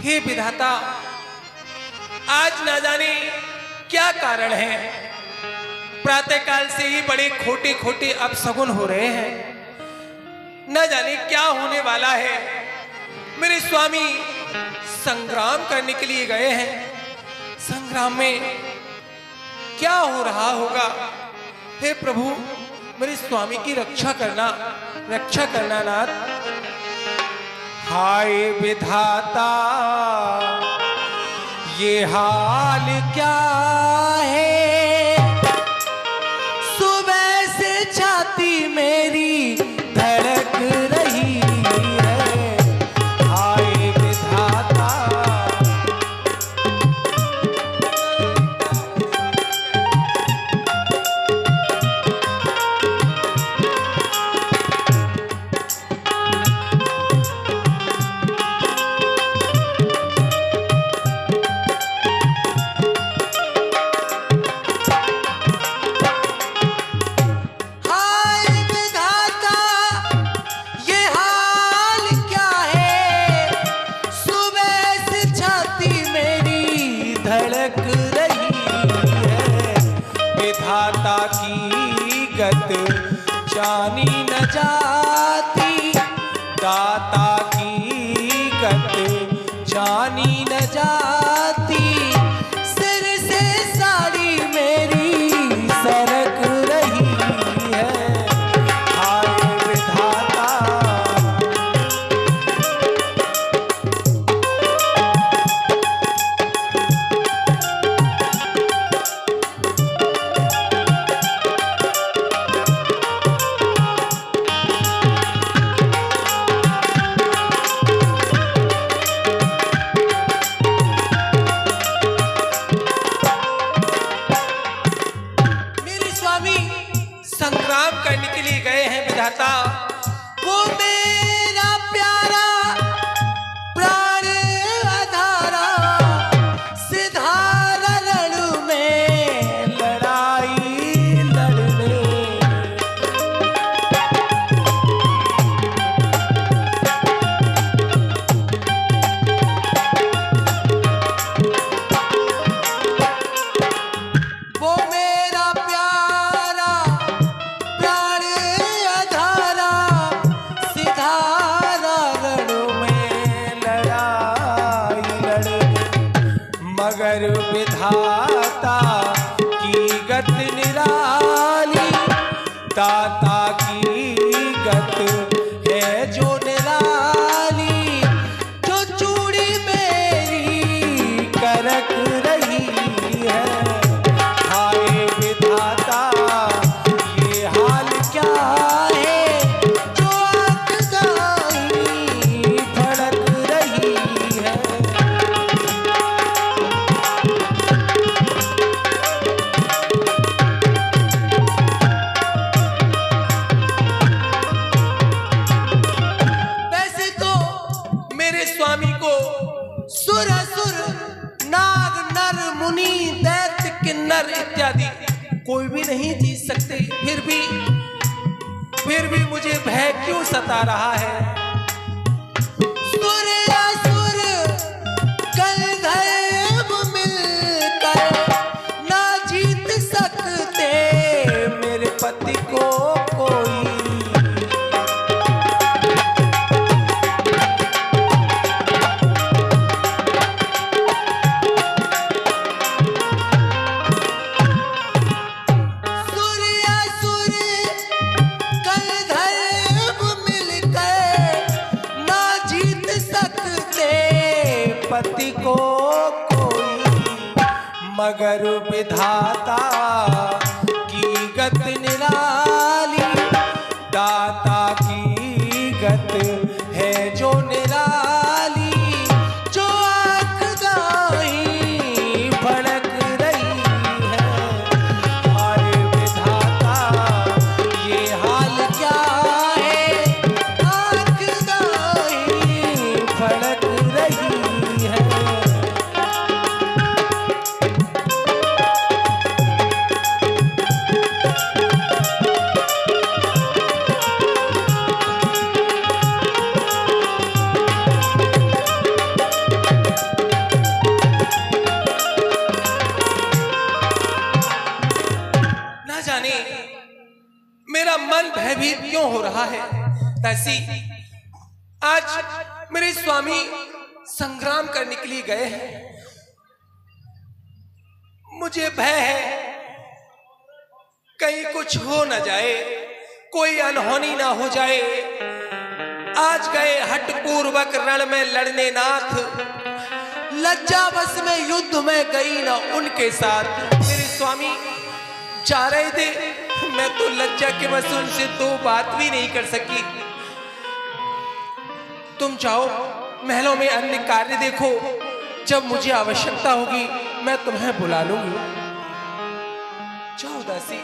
हे विधाता, आज ना जाने क्या कारण है, प्रातःकाल से ही बड़े खोटे खोटे अपशगुन हो रहे हैं। न जाने क्या होने वाला है। मेरे स्वामी संग्राम करने के लिए गए हैं, संग्राम में क्या हो रहा होगा। हे प्रभु, मेरे स्वामी की रक्षा करना नाथ। हाय विधाता, ये हाल क्या है, सुबह से छाती मेरी धड़क रही है। हाय विधाता, विधाता की गत जानी न जाती, दाता की गत जानी न जाती, सिर से साड़ी मेरी सरक रही है। हाय विधाता, संग्राम करने के लिए गए हैं विधाता। वो मेरा प्यारा प्राण आधारा, सिधारा रण में लड़ाई लड़ने। वो मेरा प्यारा मगर विधाता की गत निराली, दाता की गत है जो निराली, जो चूड़ी मेरी करक रही है। हाय विधाता, ये हाल क्या है, जो आग गाई भड़क रही है। स्वामी को सुर असुर नाग नर मुनि दैत्य किन्नर इत्यादि कोई भी नहीं जीत सकते, फिर भी मुझे भय क्यों सता रहा है। सुर असुर गंधर्व मिलकर ना जीत सकते मेरे पति को कोई। पति को कोई, मगर विधाता की गत निराली, दाता की गत है जो निराली, जो आँख गाई भड़क रही है। हाय विधाता, ये हाल क्या है, आँख गाई भड़क रही है। मेरे स्वामी संग्राम करने के लिए गए हैं। मुझे भय है कहीं कुछ हो न जाए, कोई अनहोनी ना हो जाए। आज गए हठपूर्वक रण में लड़ने नाथ, लज्जावश में युद्ध में गई ना उनके साथ। मेरे स्वामी जा रहे थे, मैं तो लज्जा के वश उनसे दो बात भी नहीं कर सकी। तुम जाओ महलों में अन्य कार्य देखो, जब मुझे आवश्यकता होगी मैं तुम्हें बुला लूंगी। जाओ दासी।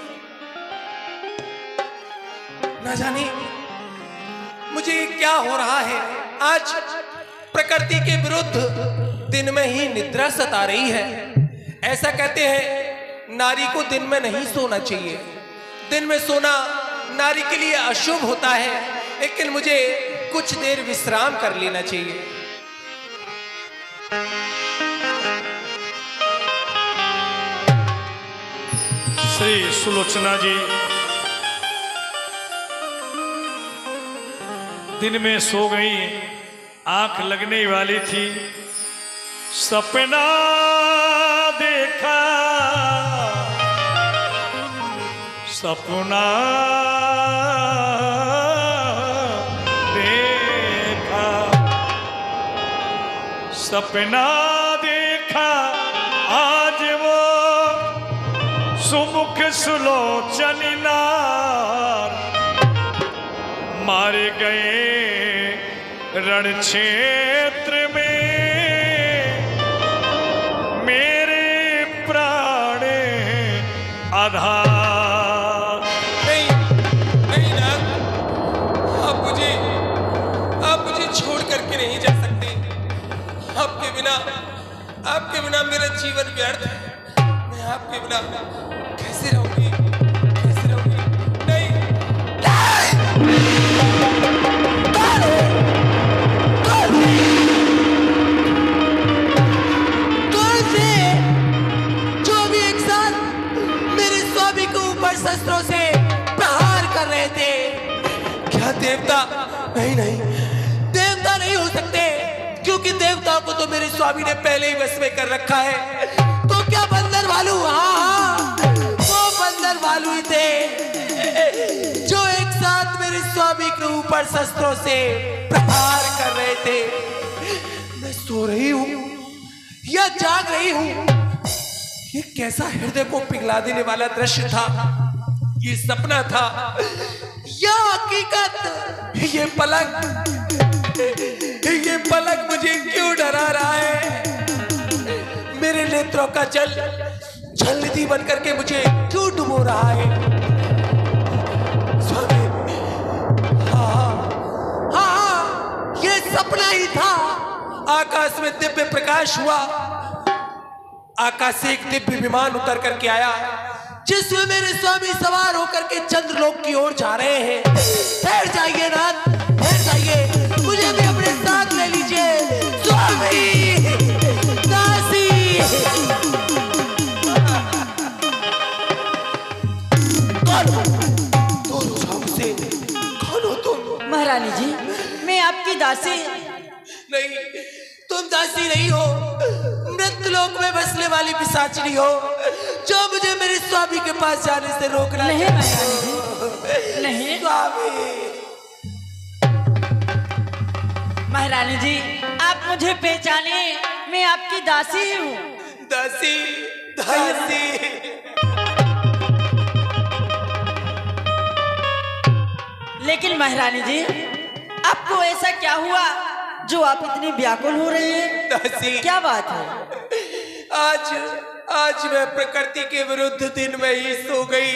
न जाने मुझे क्या हो रहा है, आज प्रकृति के विरुद्ध दिन में ही निद्रा सता रही है। ऐसा कहते हैं नारी को दिन में नहीं सोना चाहिए, दिन में सोना नारी के लिए अशुभ होता है, लेकिन मुझे कुछ देर विश्राम कर लेना चाहिए। श्री सुलोचना जी दिन में सो गई, आंख लगने वाली थी, सपना देखा, सपना देखा, सपना देखा, आज वो सुमुख सुलोचनी नार मारे गए रण क्षेत्र में, मेरे प्राण आधार। नहीं नहीं नाथ, आप मुझे छोड़ करके नहीं जा सकते। आपके बिना मेरा जीवन व्यर्थ है। मैं आपके बिना कैसे रहूंगी, कैसे रहूंगी? नहीं, जो भी एक साथ मेरे स्वामी के ऊपर शस्त्रों से प्रहार कर रहे थे, क्या देवता? नहीं नहीं, देवता नहीं हो सकते, क्योंकि देवता को तो मेरे स्वामी ने पहले ही वश में कर रखा है। तो क्या बंदर भालू? हाँ, वो बंदर भालू ही थे जो एक साथ मेरे स्वामी के ऊपर शस्त्रों से प्रहार कर रहे थे। मैं सो रही हूँ या जाग रही हूँ? ये कैसा हृदय को पिघला देने वाला दृश्य था? ये सपना था या हकीकत? ये पलक मुझे क्यों डरा रहा है? मेरे नेत्रों का जल जलनिधि बन करके मुझे क्यों डुबो रहा है? स्वामी, हाँ, ये सपना ही था। आकाश में दिव्य प्रकाश हुआ, आकाश से एक दिव्य विमान उतर करके आया, जिसमें मेरे स्वामी सवार होकर के चंद्रलोक की ओर जा रहे हैं। ठहर जाइए नाथ, ठहर जाइए, मुझे भी अपने साथ ले लीजिए। स्वामी, दासी। कौन हो तुम? महारानी जी, मैं आपकी दासी। नहीं, तुम दासी नहीं हो, मृत्युलोक में बसने वाली पिशाचिनी हो, जो मुझे मेरे स्वामी के पास जाने से रोकना। नहीं महारानी जी, नहीं। स्वामी। महारानी जी, आप मुझे पहचाने, मैं आपकी दासी हूँ। दासी, दासी। लेकिन महारानी जी, आपको ऐसा क्या हुआ जो आप इतनी व्याकुल हो रहे हैं? दासी, क्या बात है? आज मैं प्रकृति के विरुद्ध दिन में ही सो गई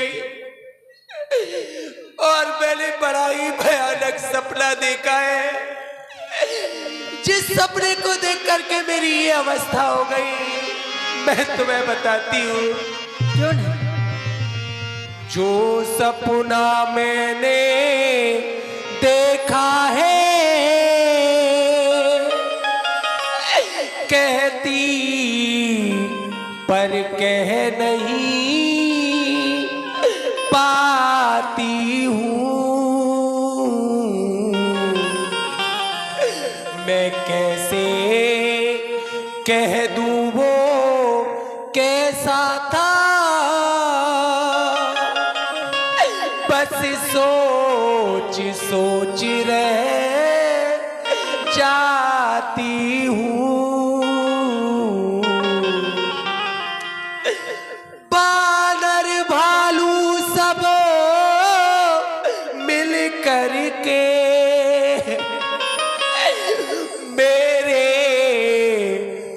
और मैंने बड़ा ही भयानक सपना देखा है, जिस सपने को देख करके मेरी ये अवस्था हो गई। मैं तुम्हें बताती हूँ। क्यों नहीं? जो सपना मैंने देखा है, कहती पर कह नहीं पाती हूँ। मैं कैसे कह दूं वो कैसा था, बस सोच सोच रह जाती हूँ। बानर भालू सब मिल करके मेरे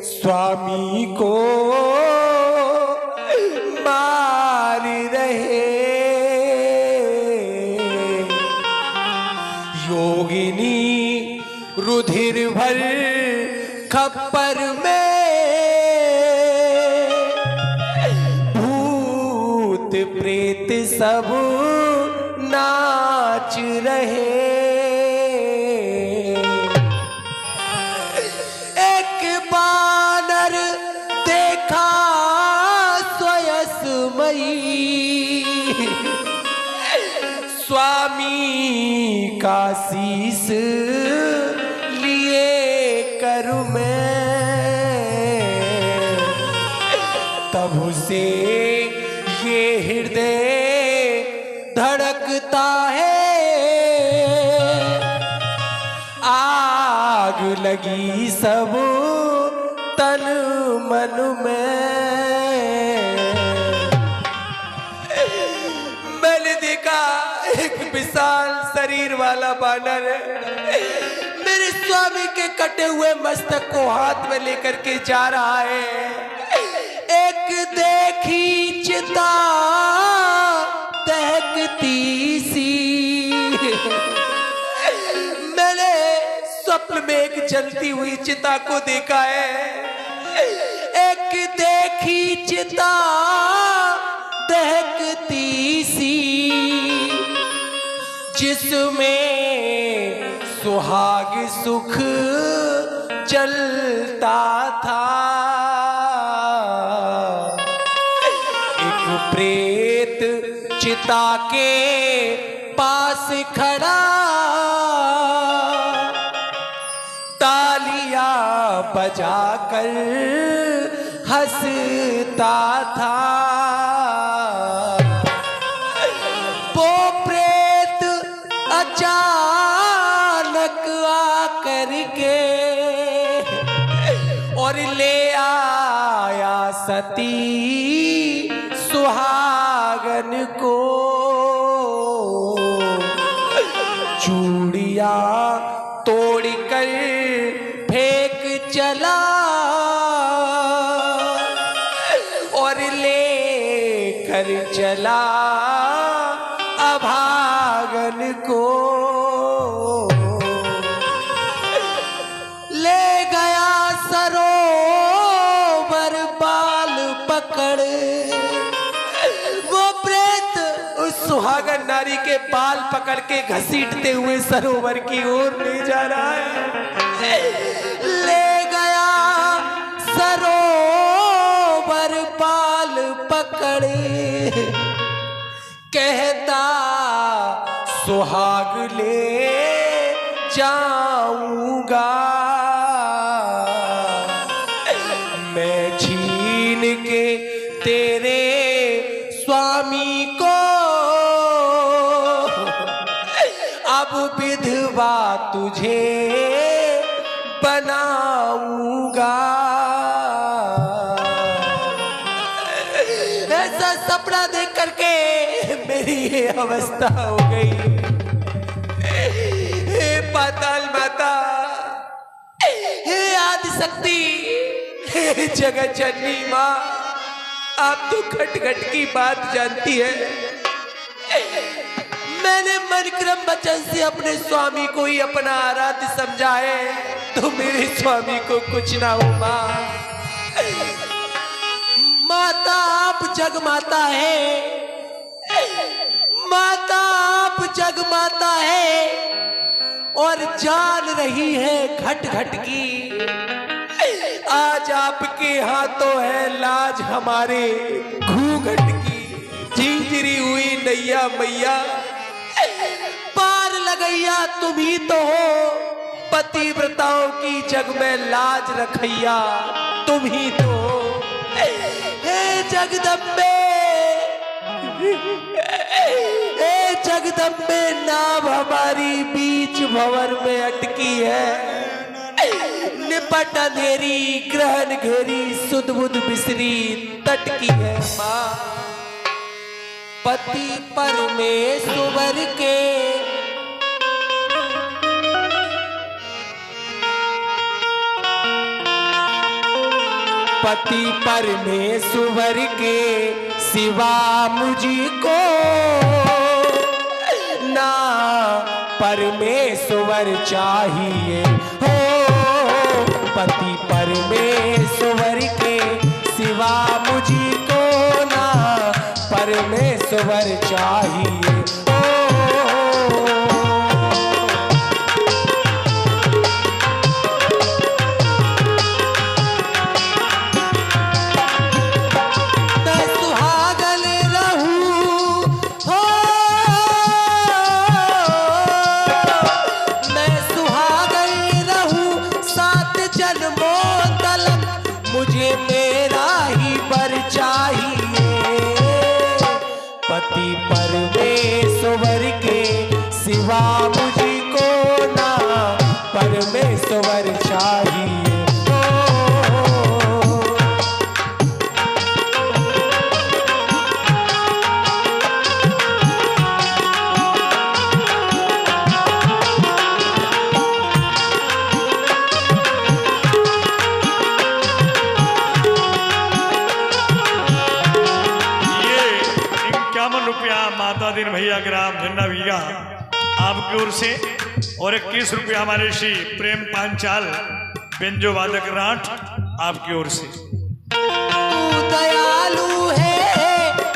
स्वामी को मार रहे। योगिनी रुधिर भर खप्पर में भूत प्रेत सब नाच रहे। एक बानर देखा स्वयंमयी स्वामी का शीस लिए कर मैं, तब से ये हृदय धड़कता है। आग लगी सब तन मन में। मैंने देखा एक विशाल शरीर वाला बानर मेरे स्वामी के कटे हुए मस्तक को हाथ में लेकर के जा रहा है। एक देखी चिता दहकती सी, मैंने स्वप्न में एक जलती हुई चिता को देखा है। एक देखी चिता दहकती सी, जिसमें सुहाग सुख चलता था। एक प्रेत चिता के पास खड़ा तालियां बजाकर हंसता था। वो प्रेत अचानक आकर के और ले आया सती सुहागन को। चूड़ियां तोड़कर फेंक चला और ले कर चला अभागन को। ले गया सरोवर बाल पकड़, वो प्रेत उस सुहागन नारी के बाल पकड़ के घसीटते हुए सरोवर की ओर ले जा रहा है। ले गया सरोवर बाल पकड़, कहता सुहाग ले जाऊंगा। मैं छीन के तेरे स्वामी को अब विधवा तुझे बनाऊंगा। ऐसा सपना देख करके मेरी ये अवस्था हो गई। हे पाताल माता, हे आदि शक्ति, हे जगत जननी माँ, आप तो घट घट की बात जानती है। मैंने मन क्रम वचन से अपने स्वामी को ही अपना आराध्य समझा है, तो मेरे स्वामी को कुछ ना हो। माता आप जग माता है, माता आप जग माता है और जान रही है घट घट की। आज आपके हाथों है लाज हमारे घूंघट की। झिंझरी हुई नैया मैया, पार लगैया तुम ही तो हो, पतिव्रताओं की जग में लाज रखैया तुम ही तो हो। हे जगदम्बे, हे जगदम्बे, नाव हमारी बीच भंवर में अटकी है। निपट अंधेरी ग्रहण घेरी सुध बुध बिसरी तटकी है माँ। पति परमेश्वर के पति परमेश्वर के सिवा मुझको ना परमेश्वर चाहिए हो। पति परमेश्वर के सिवा मुझको ना परमेश्वर चाहिए हो। मैं सुहागन रहूं हो, मैं सुहागन रहूं सात जन्मों तलक, मुझे मेरा ही वर चाहिए। पति परमेश्वर के सिवा मुझको ना परमेश्वर चाहिए। माता दीन भैया ग्राम झंडा भैया आपकी ओर से और 21 रुपया हमारे श्री प्रेम पांचाल बेंजो वादक राठ आपकी ओर से। तू दयालु है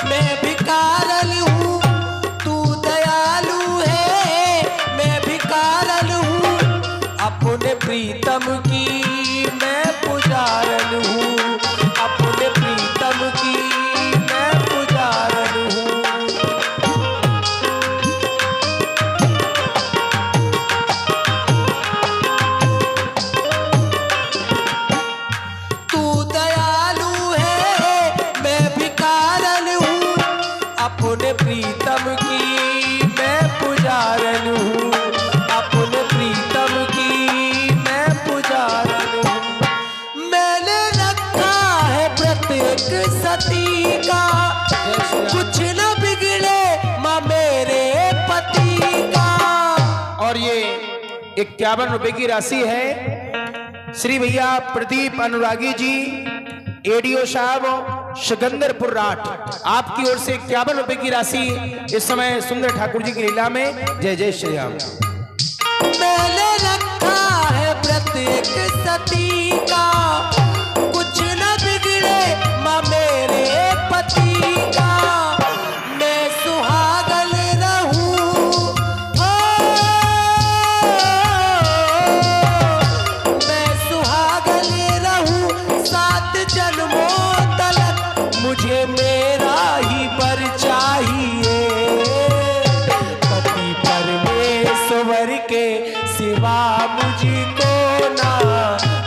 मैं भिखारन हूँ, तू दयालु है मैं भिखारन हूँ, अपने प्रीतम की मैं पुजारन हूँ, अपने प्रीतम की मैं पुजारन हूँ। अपने प्रीतम की मैं पुजारन हूँ, अपने प्रीतम की मैं पुजारन हूँ। मैंने रखा है प्रत्येक सती का, कुछ न बिगड़े माँ मेरे पति का। और ये 51 रुपए की राशि है श्री भैया प्रदीप अनुरागी जी, एडीओ साहब सिकंदरपुर राठ, आपकी ओर से 51 रुपए की राशि इस समय सुंदर ठाकुर जी की लीला में। जय जय श्री राम। मैंने रखा है प्रत्येक सती का, कुछ न बिगड़े माँ मेरे पति का। मैं सुहागन रहूं हो, मैं सुहागन रहूं सात जन्मों तलक, मुझे मेरा ही वर चाहिए। पति परमेश्वर के सिवा मुझको ना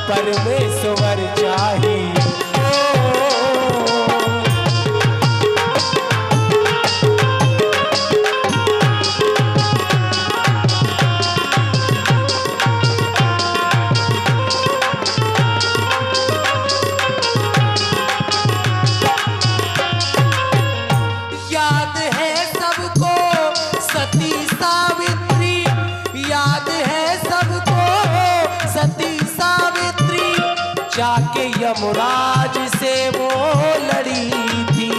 परमेश्वर चाहिए। याद है सबको सती सावित्री, याद है सबको सती सावित्री, जाके यमराज से वो लड़ी थी।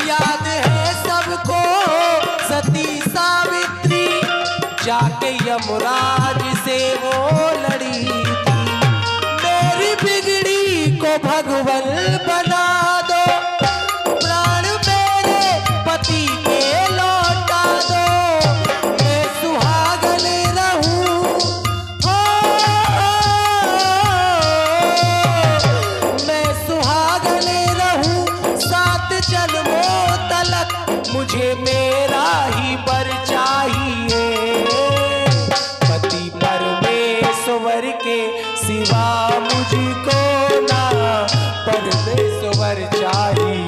याद है सबको सती सावित्री, जाके यमराज से वो लड़ी थी। मेरी बिगड़ी को भगवन बना दो, प्राण मेरे पति के लौटा दो। मैं सुहागन रहूं हो, मैं सुहागन रहूं मुझे मेरा ही बर चाहिए। पति परमेश्वर के सिवा मुझको ना परमेश्वर चाहिए।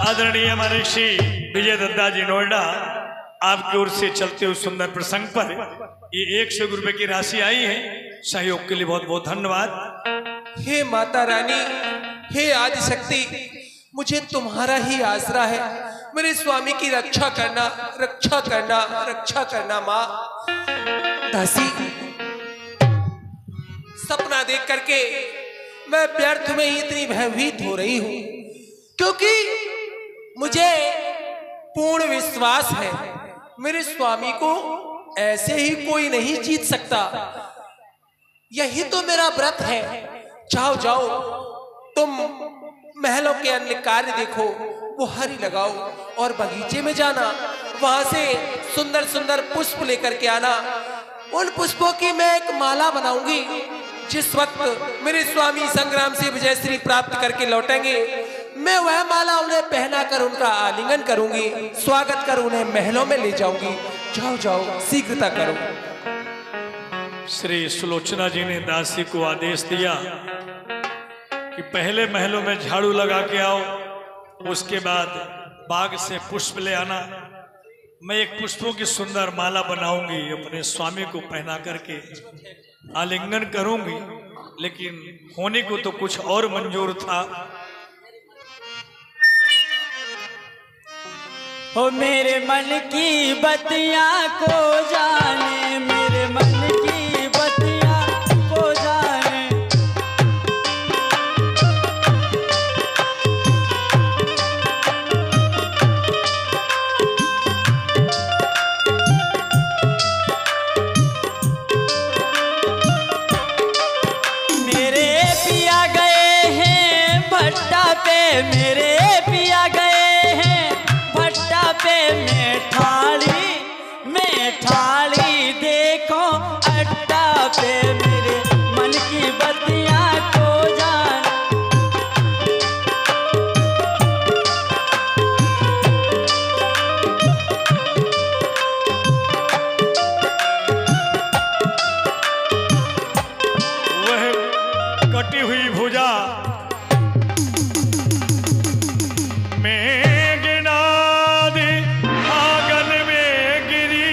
आदरणीय हमारे श्री विजय दत्ता जी नोएडा आपकी ओर से चलते हुए सुंदर प्रसंग पर ये 100 रुपए की राशि आई है। सहयोग के लिए बहुत बहुत धन्यवाद। हे माता रानी, हे आदिशक्ति, मुझे तुम्हारा ही आसरा है। मेरे स्वामी की रक्षा करना, रक्षा करना, रक्षा करना माँ। दासी, सपना देख करके मैं व्यर्थ में ही इतनी भयभीत हो रही हूं, क्योंकि मुझे पूर्ण विश्वास है मेरे स्वामी को ऐसे ही कोई नहीं जीत सकता। यही तो मेरा व्रत है। जाओ जाओ, तुम महलों के अन्य कार्य देखो, वो हरी लगाओ और बगीचे में जाना, वहां से सुंदर सुंदर पुष्प लेकर के आना। उन पुष्पों की मैं एक माला बनाऊंगी। जिस वक्त मेरे स्वामी संग्राम से विजयश्री प्राप्त करके लौटेंगे, मैं वह माला उन्हें पहनाकर उनका आलिंगन करूंगी, स्वागत कर उन्हें महलों में ले जाऊंगी। जाओ जाओ, शीघ्रता करो। श्री सुलोचना जी ने दासी को आदेश दिया कि पहले महलों में झाड़ू लगा के आओ, उसके बाद बाग से पुष्प ले आना। मैं एक पुष्पों की सुंदर माला बनाऊंगी, अपने स्वामी को पहना करके आलिंगन करूंगी। लेकिन होने को तो कुछ और मंजूर था। ओ मेरे मन की बतियां को जाने, मेरे मन की बतियां को जाने। मेरे पिया गए हैं भट्टा पे, मेरे पिया गए हैं भट्टा पे। मैं ठाली देखो अड्डा पे, मेरे मन की बतियां को जान। वह कटी हुई भुजा में गिना दी, आंगन में गिरी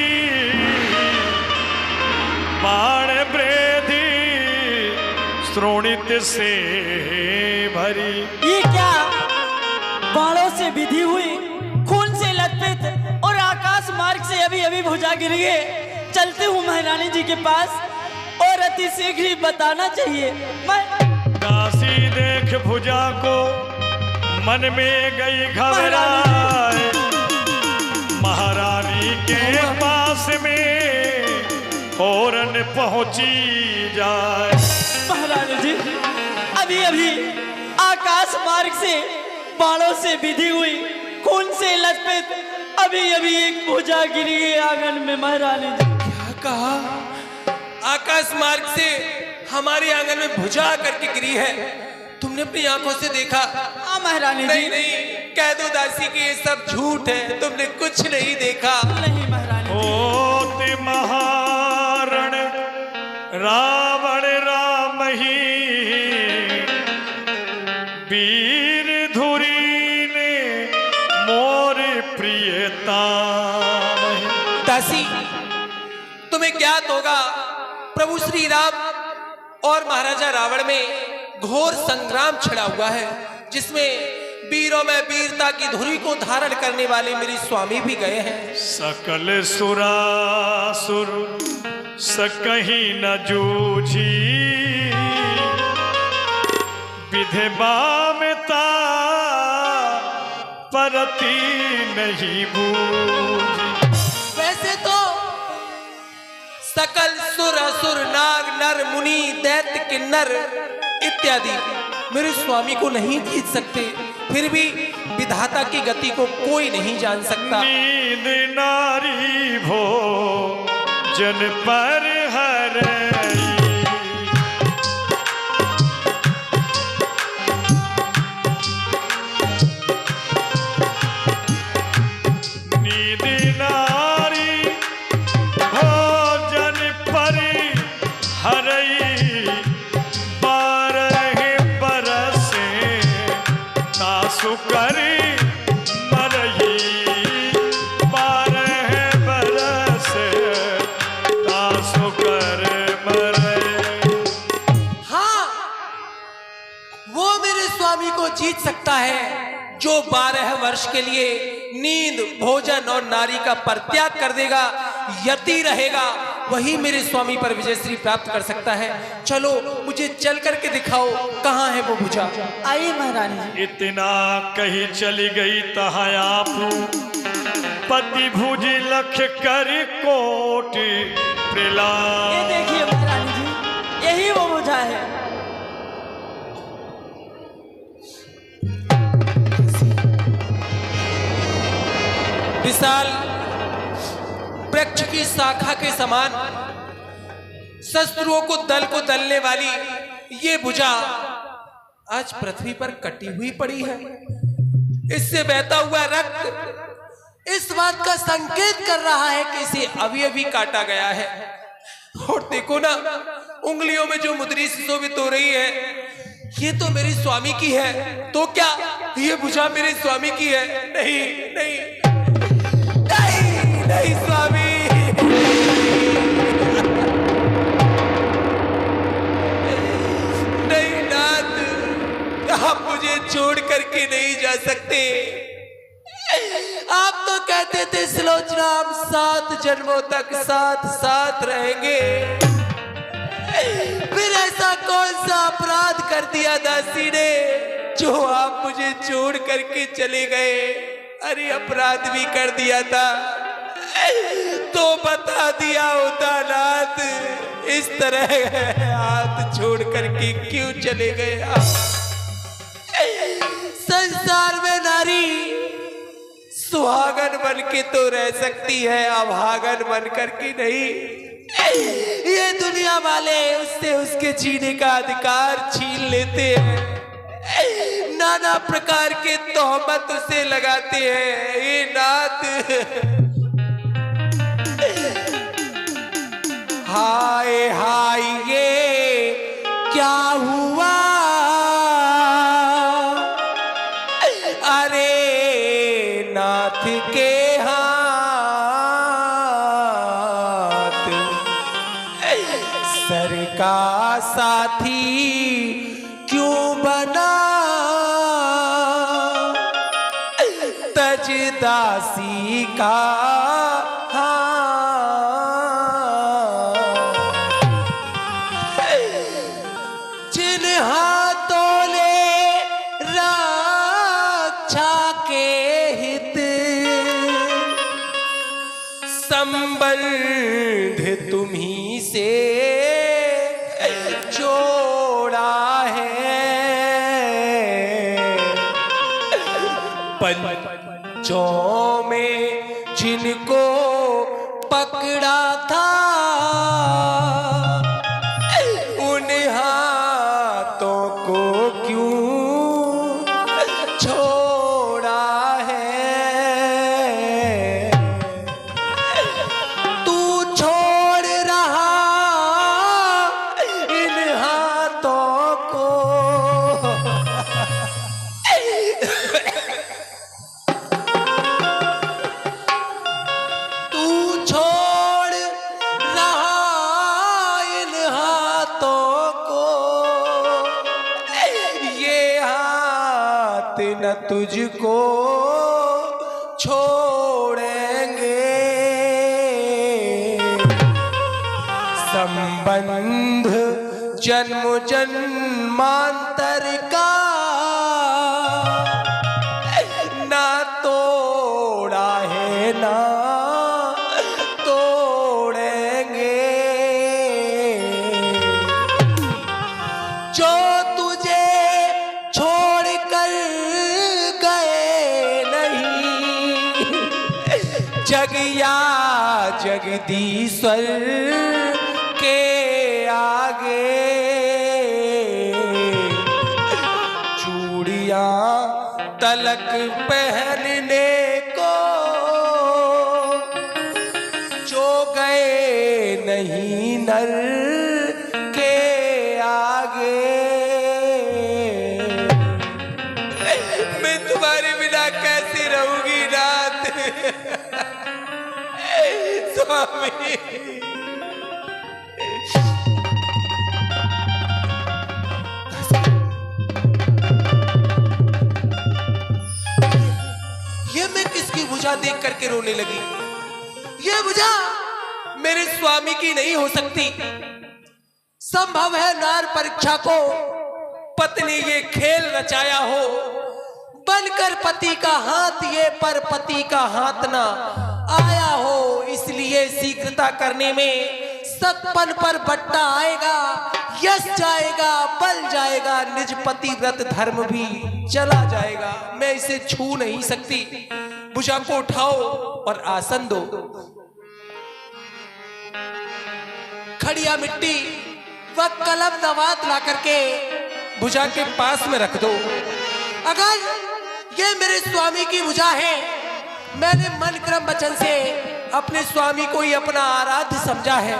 बाण ब्रेधी श्रोणित से भरी। ये क्या बाणों से विधि हुई, खून से लथपथ और आकाश मार्ग से अभी अभी भुजा गिरी है। चलते हूँ महारानी जी के पास और अति शीघ्र ही बताना चाहिए। दासी देख भुजा को मन में गई घबराए, महारानी के पास में फौरन पहुंची जाए। महारानी जी, अभी अभी आकाश मार्ग से बाणों से विधि हुई, खून से लथपथ अभी अभी एक भुजा गिरी है आंगन में। महारानी जी, क्या कहा? आकाश मार्ग से हमारे आंगन में भुजा करके गिरी है? तुमने अपनी आंखों से देखा? हाँ महारानी नहीं जी। नहीं, कह दो दासी कि ये सब झूठ है, तुमने कुछ नहीं देखा। नहीं महारानी जी। होते महारण रावण राम ही, वीर धुरी ने मोर प्रियता। दासी, तुम्हें ज्ञात होगा प्रभु श्री राम और महाराजा रावण में घोर संग्राम छिड़ा हुआ है, जिसमें वीरों में वीरता की धुरी को धारण करने वाले मेरे स्वामी भी गए हैं। सकल सुरासुर सकहीं न जूझी, विधवा में ता परती नहीं बूझी। वैसे तो सकल सुर मुनि दैत्य किन्नर इत्यादि मेरे स्वामी को नहीं जीत सकते, फिर भी विधाता की गति को कोई नहीं जान सकता। नींद नारी भो जन पर हरई, नींद नारी भो जन पर हरई, 12 बरस तासु करी मरई, 12 बरस तासु कर मरई। हाँ, वो मेरे स्वामी को जीत सकता है जो 12 वर्ष के लिए नींद, भोजन और नारी का परित्याग कर देगा, यति रहेगा, वही मेरे स्वामी पर विजयश्री प्राप्त कर सकता है। चलो मुझे चल करके दिखाओ कहाँ है वो भुजा। आइए महारानी जी। इतना कही चली गई तहाँ आप, पति भुज लख कर कोटि प्रलाप। ये देखिए महारानी जी, यही वो भुजा है। विशाल वृक्ष की शाखा के समान शत्रुओं को दलने वाली ये भुजा आज पृथ्वी पर कटी हुई पड़ी है। इससे बहता हुआ रक्त इस बात का संकेत कर रहा है कि इसे अभी अभी काटा गया है। और देखो ना, उंगलियों में जो मुद्री सुशोभित हो रही है, ये तो मेरे स्वामी की है। तो क्या ये भुजा मेरे स्वामी की है? नहीं नहीं नहीं, नहीं स्वामी, नहीं नाथ, आप मुझे छोड़ करके नहीं जा सकते। आप तो कहते थे सुलोचना हम 7 जन्मों तक साथ साथ रहेंगे। फिर ऐसा कौन सा अपराध कर दिया दासी ने जो आप मुझे छोड़ करके चले गए? अरे अपराध भी कर दिया था तो बता दिया होता नाथ, इस तरह हाथ छोड़ करके क्यों चले गए आप? संसार में नारी सुहागन बन के तो रह सकती है, अभागन बन करके नहीं। ये दुनिया वाले उससे उसके जीने का अधिकार छीन लेते हैं, नाना प्रकार के तोहमत उसे लगाते हैं। ये नाथ, हाय हाय ये क्या हुआ? अरे नाथ के सर का साथी क्यों बना? तज दासी का जिन हाथों ने रक्षा के हित संबंध तुम्ही से जोड़ा है, पंचों में जिनको पकड़ा था उन हाथों को क्यों छोड़ा है? तू छोड़ रहा इन हाथों को, तू छोड़ रहा इन हाथों को, ये हाथ न तुझको छोड़ेंगे। संबंध जन्म जन्मांतर का ना तोड़ा है ना तोड़ेंगे। जगदीश्वर के आगे चूड़ियां तलक पहनने को जो गए नहीं नर के आगे। मैं तुम्हारे बिना कैसे रहूंगी नाथ स्वामी। ये मैं किसकी भुजा देख करके रोने लगी? ये भुजा मेरे स्वामी की नहीं हो सकती। संभव है नार परीक्षा को पत्नी ये खेल रचाया हो, बनकर पति का हाथ ये पर पति का हाथ ना आया हो, इसलिए शीघ्रता करने में सतपन पर बट्टा आएगा, यश जाएगा, बल जाएगा, निज पतिव्रत धर्म भी चला जाएगा। मैं इसे छू नहीं सकती। भुजा को उठाओ और आसन दो। खड़िया मिट्टी व कलम दवात ला करके भुजा के पास में रख दो। अगर ये मेरे स्वामी की भुजा है, मैंने मन क्रम वचन से अपने स्वामी को ही अपना आराध्य समझा है,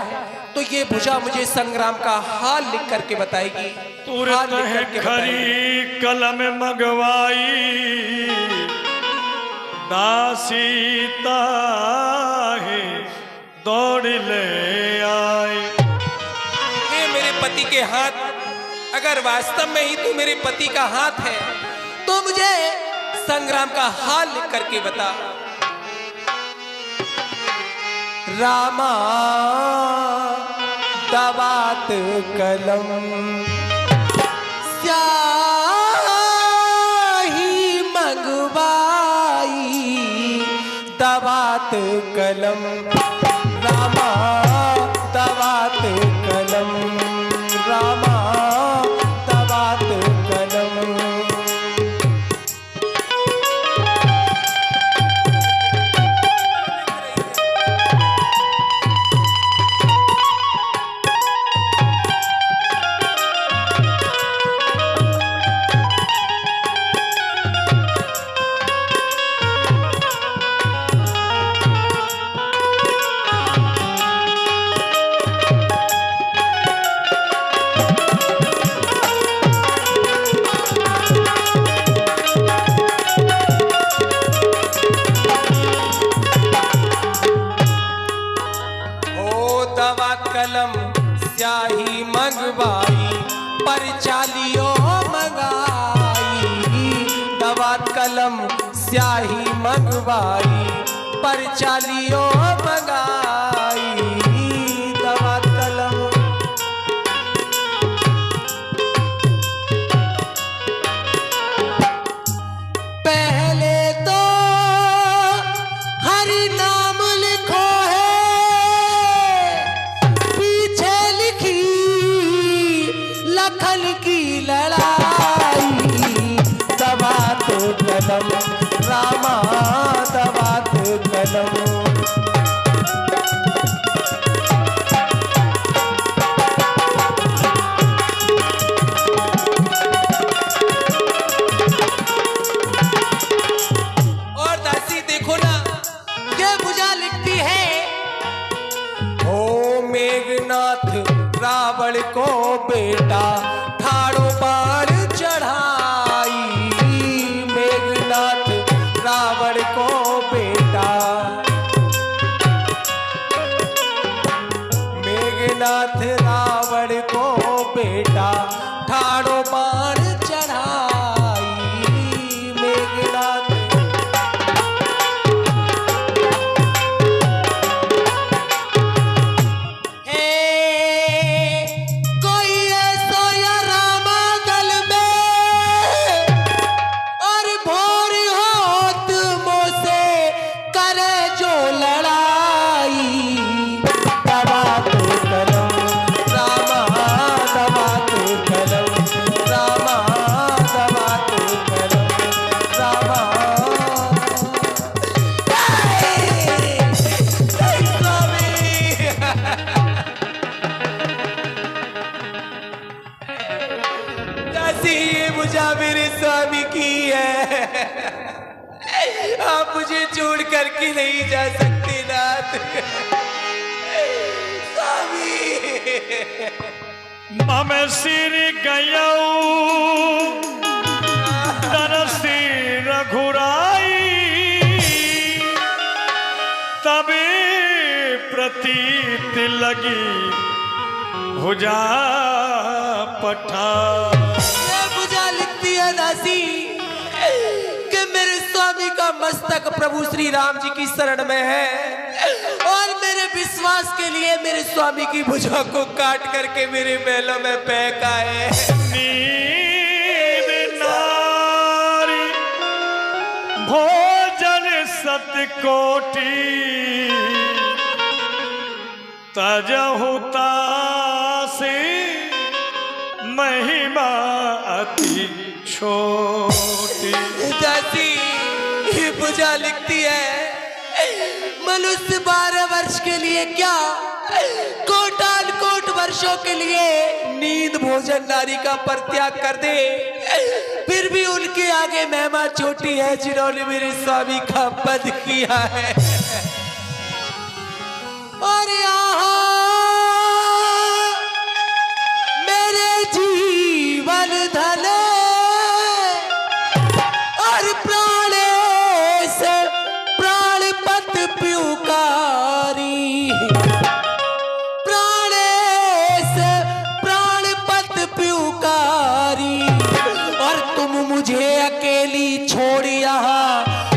तो ये भुजा मुझे संग्राम का हाल लिख करके बताएगी। तुरंत है खरी कलम मंगवाई, दासी ताहे दौड़ ले आए। ये मेरे पति के हाथ, अगर वास्तव में ही तू मेरे पति का हाथ है तो मुझे संग्राम का हाल लिख करके बता। रामा दवात कलम स्याही मंगवाई, दवात कलम रामा दवात कलम, रामा दवात कलम। कलम स्याही मंगवाई, परचालियो मंगाई, दवात कलम स्याही मंगवाई, परचालियो मंगाई, दवात कलम। पहले तो हरि नाम लिखो है, पीछे लिखी लखन की लड़ाई, दवात कलम रामा दवात कलम। और दासी देखो ना, ये भुजा लिखती है, ओ मेघनाथ रावण को बेटा ठाड़ो बाण चढ़ाई, मेघनाथ रावण को बेटा, मेघनाथ रावण को बेटा ठाड़ो बाण चढ़ाई, मेघनाथ। दासी ये भुजा मेरे स्वामी की है, आप मुझे छोड़ करके नहीं जा सकते नाथ। स्वामी मम सिर गयऊ तरसी रघुराई, तबे प्रतीत लगी भुजा पठा। ये भुजा लिखती है दासी कि मेरे स्वामी का मस्तक प्रभु श्री राम जी की शरण में है और मेरे विश्वास के लिए मेरे स्वामी की भुजा को काट करके मेरे महलों में फेंक आए। नीर नारी भोजन सतकोटि, तजहुता से महिमा अति छोटी। दासी ये भुजा लिखती है मनुष्य 12 वर्ष के लिए क्या कोटान कोट वर्षों के लिए नींद भोजन नारी का परित्याग कर दे, फिर भी उनके आगे महिमा छोटी है जिन्होंने मेरे स्वामी का वध किया है। और यहाँ मेरे जीवन धन और प्राणेश प्राणपत प्युकारी, प्राणेश प्राणपत प्युकारी, और तुम मुझे अकेली छोड़ यहाँ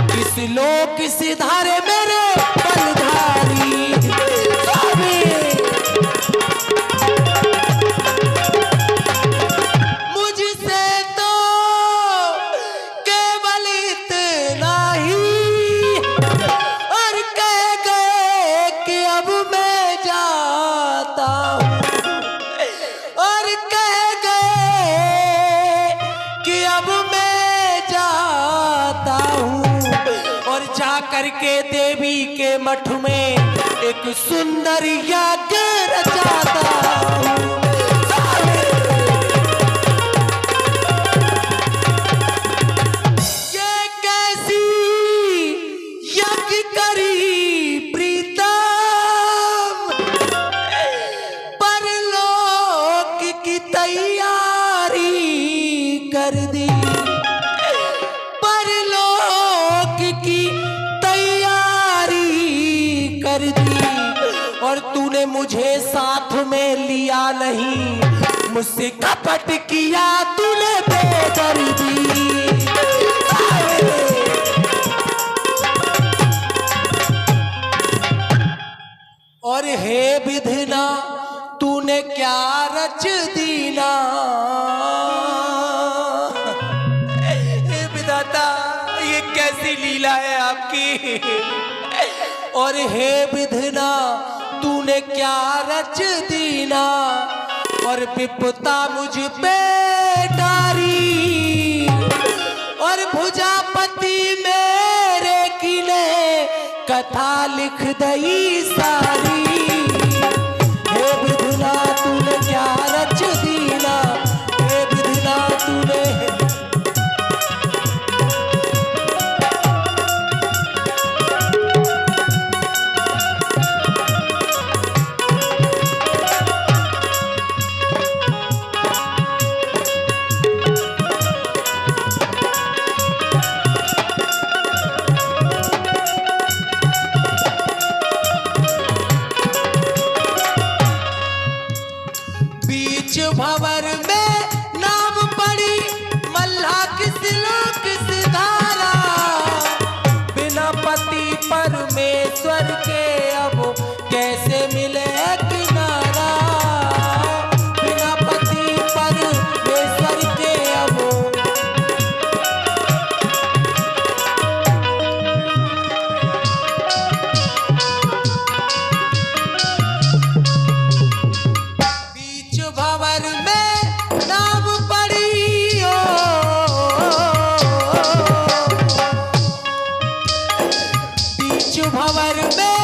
किस लोक सिधारे मेरे बलधारी। मुझसे तो केवल इतना ही और कह गए कि अब मैं जाता हूँ, और कह गए कि अब मैं जाता हूँ, और जा करके देवी के मठ में एक सुंदर यज्ञ रचाता हूँ। ये कैसी यज्ञ करी प्रीतम, परलोक की तैयारी कर दी, परलोक की तैयारी कर दी, और तूने मुझे साथ में लिया नहीं, मुझसे कपट किया तूने बेदर्दी। और हे विधना तूने क्या रच दीना, हे विधाता ये कैसी लीला है आपकी। और हे विधना तूने क्या रच दीना, और विपता मुझ पे डारी, और भुजापति मेरे किले कथा लिख दई सारी। हे विधना तूने क्या रच दीना, हे विधना तूने। भंवर में नाम पड़ी मल्लाह किस लोक सिधारा, बिना पति परमेश्वर के अब कैसे मिले किनारा, बिना पति परमेश्वर के अब। बीच भंवर में नाम पड़ी ओ, बीच भंवर में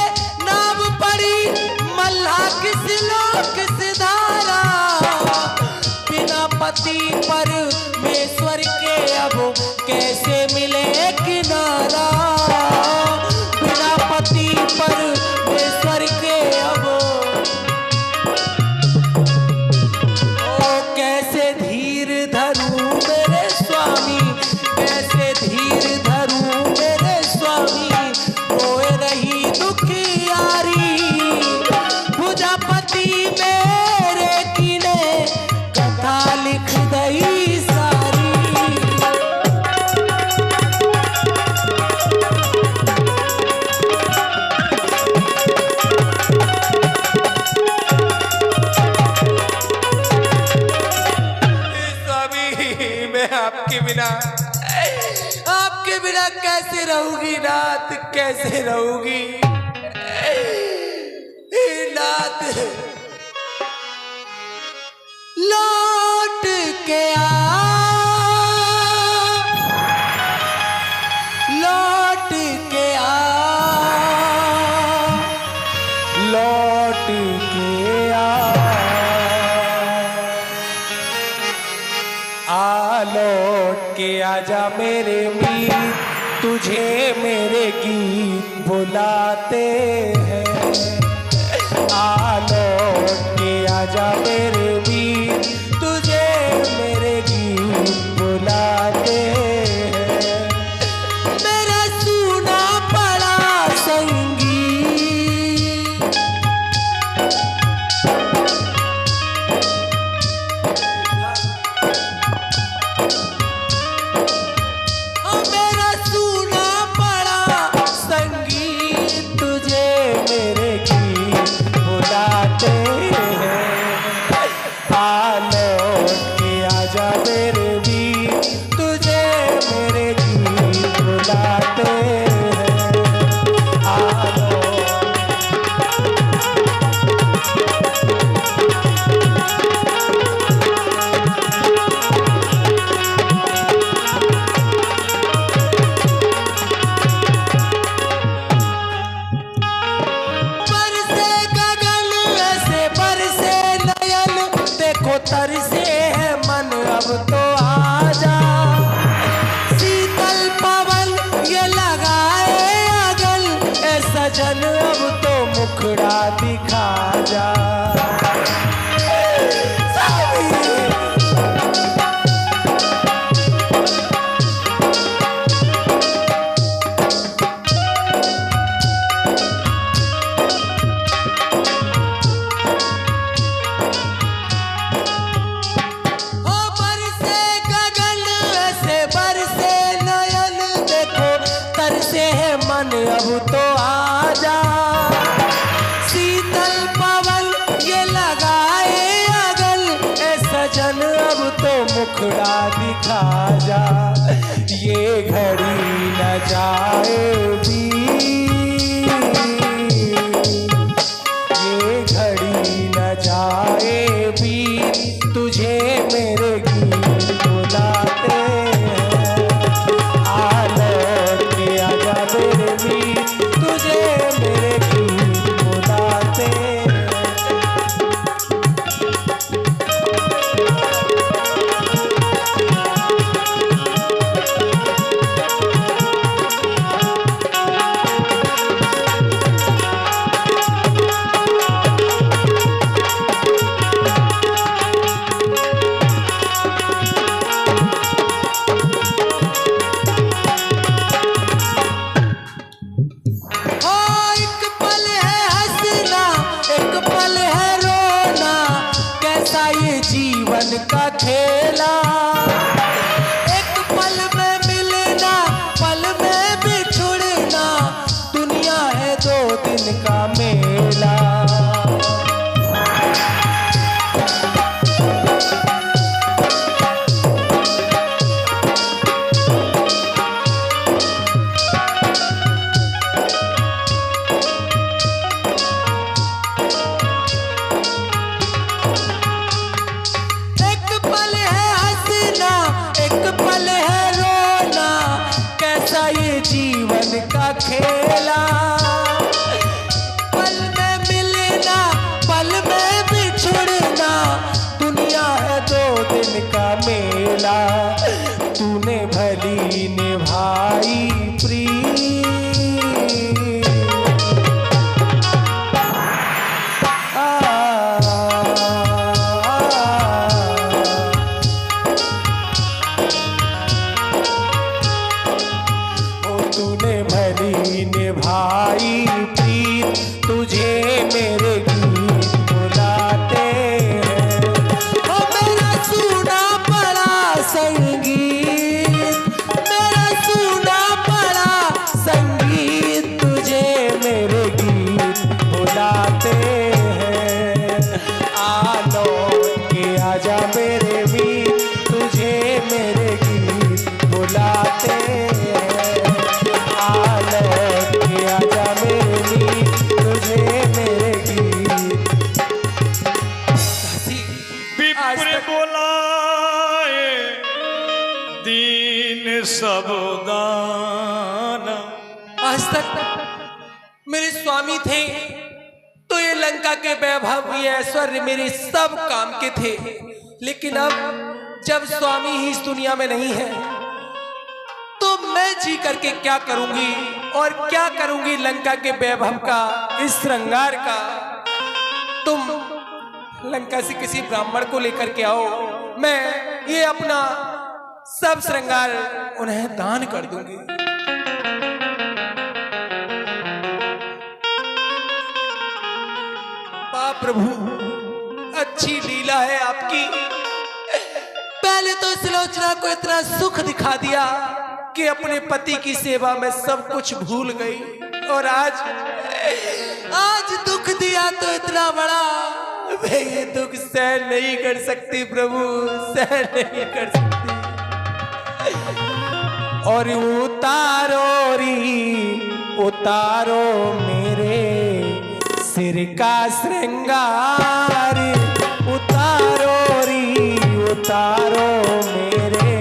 नाम पड़ी मल्लाह किस लोक सिधारा, बिना पति पर कैसे मिले किनारा, बिना पति परमेश्वर के अब ओ कैसे धीर धरूं मेरे स्वामी, कैसे धीर धरूं मेरे स्वामी, रोए रही दुखियारी भुजापति मेरे कीने कथा लिख दई सारी। स्वामी मैं आपके बिना कैसे रहूंगी नाथ, कैसे रहूंगी नाथ। लौट के आ, लौट के आ, लौट के आ लौट के आजा मेरे मीत, तुझे मेरे गीत बुलाते हैं। आ लौट के आजा मेरे मीत, तुझे मेरे गीत बुलाते हैं। मेरा सूना पड़ा संगीत, मेरा सूना पड़ा संगीत, तुझे मेरे गीत बुलाते हैं। आ लौट के आजा मेरे वीर, तुझे मेरे गीत बुलाते हैं। आ लौट तरसे है मन अब तो आजा, शीतल पवन ये लगाए अगल, ए सजन अब तो मुखड़ा दिखा जा। मन अब तो आजा, शीतल पवन ये लगाए अगल, ए सजन अब तो मुखड़ा दिखा जा। ये घड़ी न जाए भी, ये घड़ी न जाए भी, तुझे मेरे गीत बुलाते हैं। आ लौट के आजा मेरे वीर, तुझे मेरे गीत बुलाते हैं। जीवन का खेला, एक पल में मिलना, पल में बिछुड़ना, दुनिया है 2 दिन का मेला। जीवन का खेला, पल में मिलना, पल में बिछुड़ना, दुनिया है 2 दिन का मेला। तूने भली निभाई प्रीत। तूने भली निभाई प्रीत, तुझे मेरे गीत बुलाते हैं। ओ मेरा सुना पड़ा संगीत, मेरा सुना पड़ा संगीत, तुझे मेरे गीत बुलाते हैं। आ लौट के आजा मेरे वीर, तुझे मेरे गीत बुलाते हैं। विप्र बोलाए दीन सब दाना। आज तक मेरे स्वामी थे तो ये लंका के वैभव, ये ऐश्वर्य मेरे सब काम के थे, लेकिन अब जब स्वामी ही इस दुनिया में नहीं है तो मैं जी करके क्या करूंगी और क्या करूंगी लंका के वैभव का, इस श्रृंगार का। तुम लंका से किसी ब्राह्मण को लेकर के आओ, मैं ये अपना सब श्रृंगार उन्हें दान कर दूंगी। वाह प्रभु, अच्छी लीला है आपकी। पहले तो इस लोचना को इतना सुख दिखा दिया कि अपने पति की सेवा में सब कुछ भूल गई, और आज दुख दिया तो इतना बड़ा, मैं ये दुख सहन नहीं कर सकती प्रभु, सहन नहीं कर सकती। और उतारो मेरे सिर का श्रृंगार, उतारो मेरे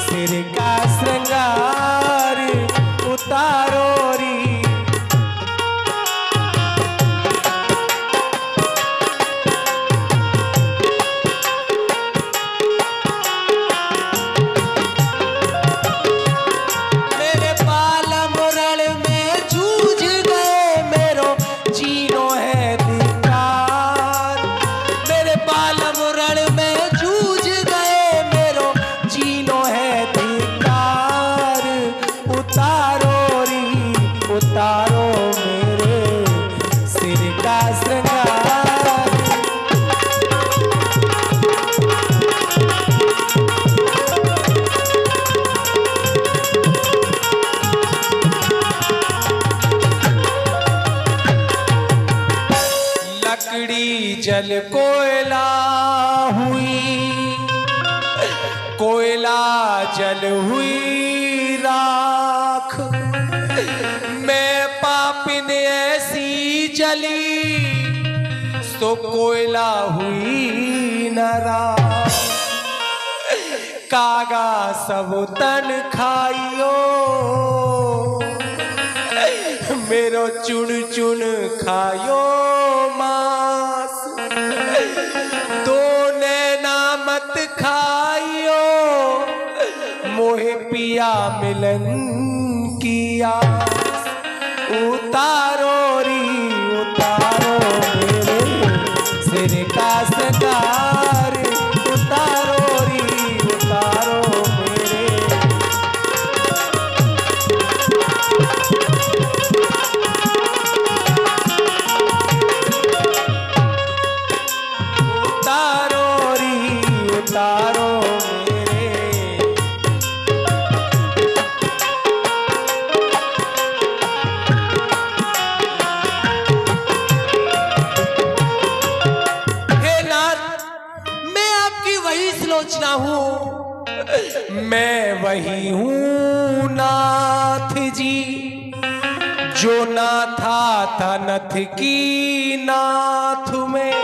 सिर का श्रृंगार, उतारो जल कोयला हुई, कोयला जल हुई राख, मैं पापिन ऐसी जली, सो कोयला हुई न राख। कागा सब तन खाइयो, मेरो चुन चुन खायो मांस, दो नैना मत खाइयो, मोहे पिया मिलन की आस। उतारो मेरे सिर का श्रृंगार, उतारो मेरे। उतारो मेरे। हे नाथ, मैं आपकी वही सुलोचना हूँ, मैं वही हूँ नाथ जी, जो नाथा था नथ की नाथ में।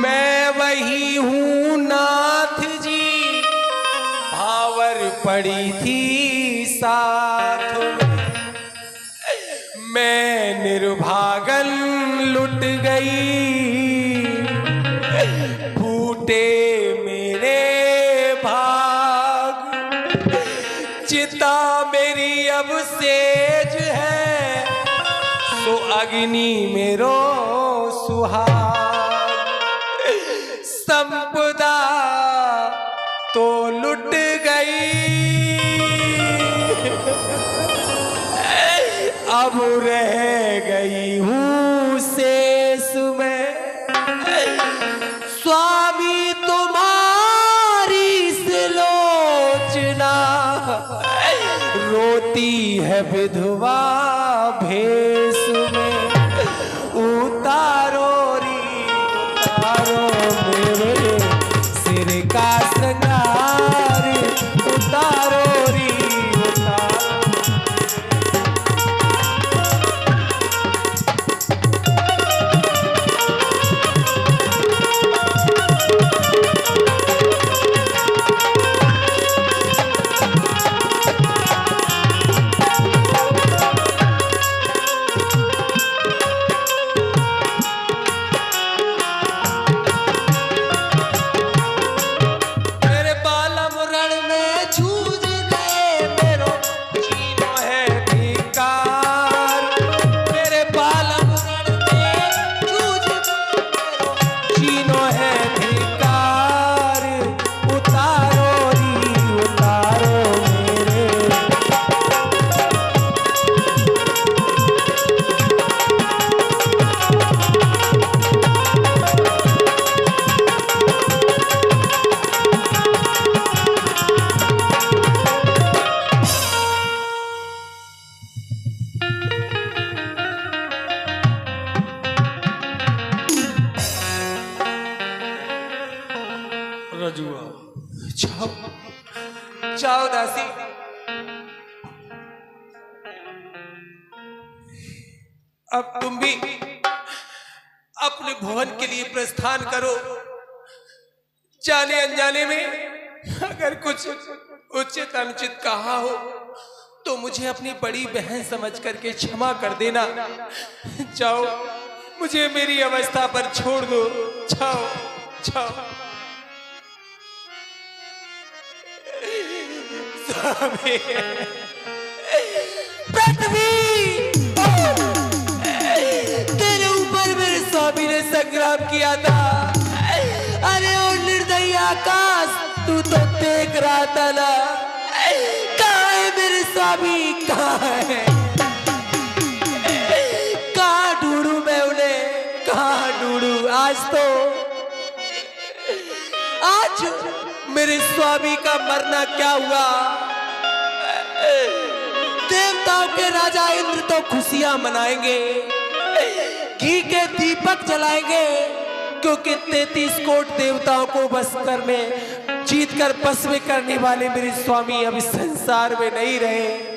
मैं वही हूँ नाथ जी, भावर पड़ी थी साथ में। मैं निर्भागन लुट गई, फूटे मेरे भाग। भागिनी मेरो सुहाग, संपदा तो लुट गई, अब रह गई हूँ शेष में। स्वामी तुम्हारी सिलोचना, रोती है विधवा भेष में। उतारो री उतारो मेरे सिर का श्रृंगार, उतारो री उतारो। रजुआ जाओ जाओ दासी, अब तुम भी अपने भवन के लिए प्रस्थान करो। जाने अनजाने में अगर कुछ उचित अनुचित कहा हो तो मुझे अपनी बड़ी बहन समझ करके क्षमा कर देना। जाओ, मुझे मेरी अवस्था पर छोड़ दो। जाओ जाओ। पृथ्वी, तेरे ऊपर मेरे स्वामी ने संग्राम किया था। अरे ओ निर्दयी आकाश, तू तो देख रहा था ना। कहाँ है मेरे स्वामी, कहाँ है? कहाँ ढूंढूं मैं उन्हें, कहाँ ढूंढूं? आज मेरे स्वामी का मरना क्या हुआ? देवताओं के राजा इंद्र तो खुशियां मनाएंगे, घी के दीपक जलाएंगे, क्योंकि 33 कोट देवताओं को बस्तर में जीतकर भस्म करने वाले मेरे स्वामी अब इस संसार में नहीं रहे।